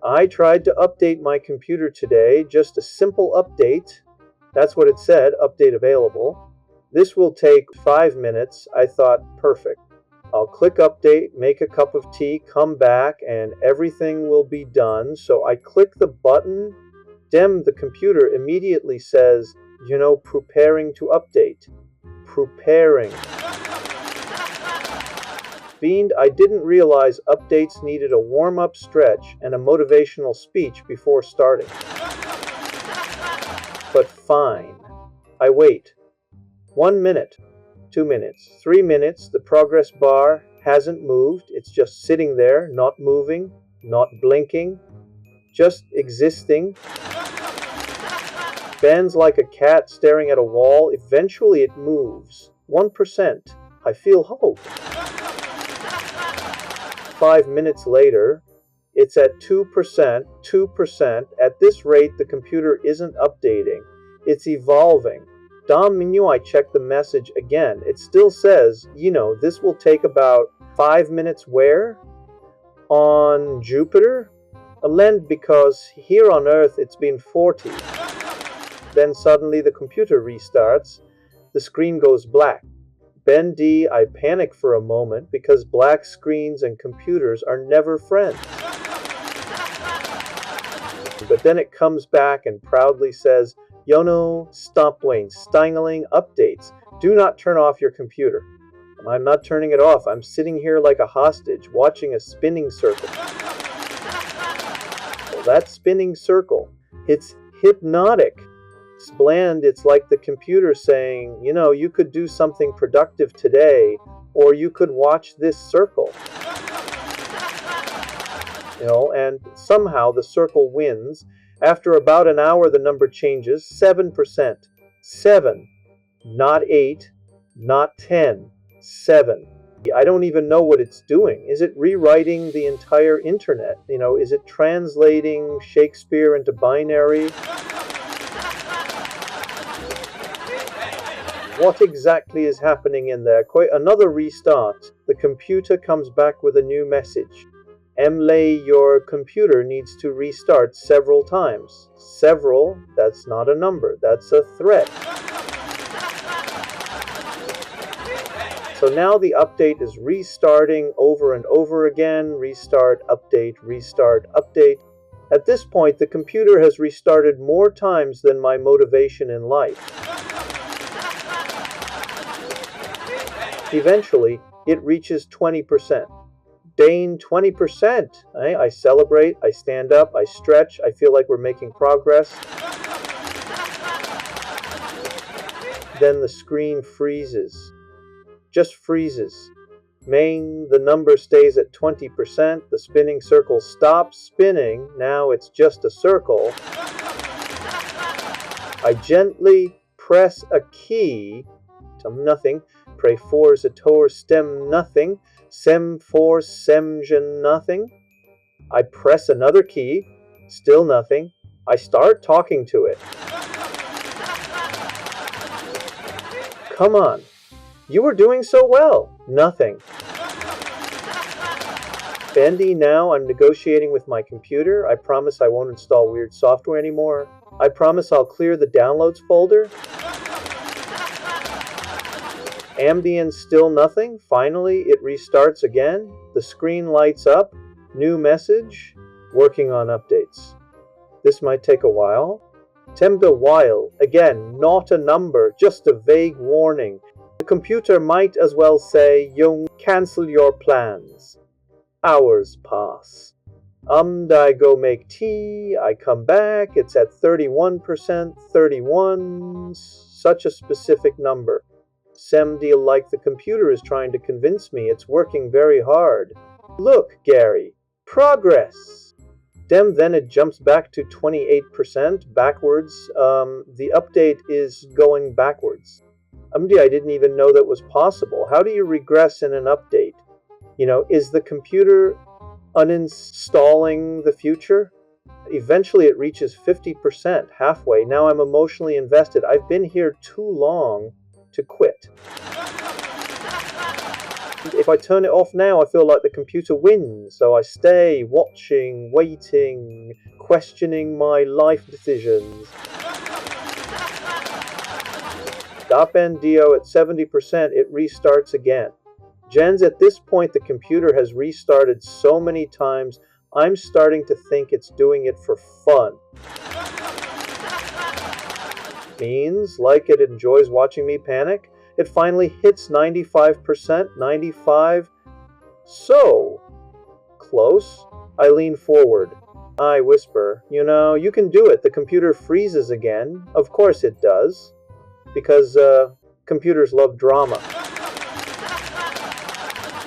I tried to update my computer today, just a simple update. That's what it said, update available. This will take 5 minutes. I thought, perfect. I'll click update, make a cup of tea, come back, and everything will be done. So I click the button. The computer immediately says, preparing to update. Preparing. Fiend, I didn't realize updates needed a warm-up stretch and a motivational speech before starting. But fine. I wait. 1 minute, 2 minutes, 3 minutes, the progress bar hasn't moved. It's just sitting there, not moving, not blinking, just existing. Bends like a cat staring at a wall. Eventually it moves. 1%. I feel hope. 5 minutes later, it's at 2%, 2%. At this rate, the computer isn't updating. It's evolving. Dom Mignon, I checked the message again. It still says, this will take about 5 minutes where? On Jupiter? Alend, because here on Earth it's been 40. Then suddenly the computer restarts. The screen goes black. Ben D, I panic for a moment because black screens and computers are never friends. But then it comes back and proudly says, Yono, Stompwayne, Steingeling, updates. Do not turn off your computer. I'm not turning it off. I'm sitting here like a hostage, watching a spinning circle. Well, that spinning circle, it's hypnotic. It's bland. It's like the computer saying, you could do something productive today, or you could watch this circle. And somehow the circle wins. After about an hour, the number changes. 7%. 7. Not 8. Not 10. 7. I don't even know what it's doing. Is it rewriting the entire internet? Is it translating Shakespeare into binary? What exactly is happening in there? Quite another restart. The computer comes back with a new message. Emily, your computer needs to restart several times. Several, that's not a number, that's a threat. So now the update is restarting over and over again. Restart, update, restart, update. At this point, the computer has restarted more times than my motivation in life. Eventually, it reaches 20%. Dane, 20%. I celebrate, I stand up, I stretch, I feel like we're making progress. Then the screen freezes. Just freezes. The number stays at 20%. The spinning circle stops spinning. Now it's just a circle. I gently press a key. Nothing. Pray for Zator stem nothing. Sem for semgen nothing. I press another key. Still nothing. I start talking to it. Come on. You were doing so well. Nothing. Bendy, now I'm negotiating with my computer. I promise I won't install weird software anymore. I promise I'll clear the downloads folder. Ambient, still nothing. Finally, it restarts again. The screen lights up. New message. Working on updates. This might take a while. Temda while. Again, not a number, just a vague warning. The computer might as well say, Young, cancel your plans. Hours pass. I go make tea. I come back. It's at 31%. 31. Such a specific number. Semdeal, like the computer is trying to convince me it's working very hard. Look, Gary. Progress. Then it jumps back to 28%, backwards. The update is going backwards. I didn't even know that was possible. How do you regress in an update? Is the computer uninstalling the future? Eventually it reaches 50%, halfway. Now I'm emotionally invested. I've been here too long to quit. If I turn it off now, I feel like the computer wins, so I stay watching, waiting, questioning my life decisions. Dio at 70%, it restarts again. Jens, at this point, the computer has restarted so many times, I'm starting to think it's doing it for fun. Means, like it enjoys watching me panic, it finally hits 95%, 95. So close. I lean forward. I whisper, you can do it. The computer freezes again. Of course it does. Because computers love drama.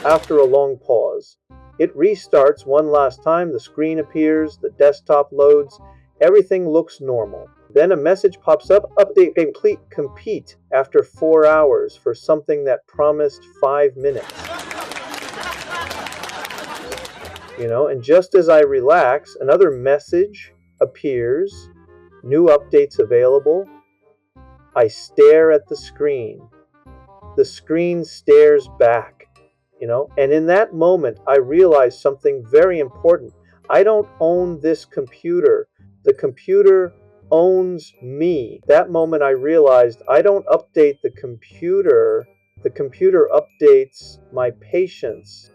After a long pause, it restarts one last time. The screen appears, the desktop loads, everything looks normal. Then a message pops up, update complete after 4 hours for something that promised 5 minutes. And just as I relax, another message appears, new updates available. I stare at the screen. The screen stares back, and in that moment, I realize something very important. I don't own this computer. The computer owns me. That moment I realized I don't update the computer updates my patience.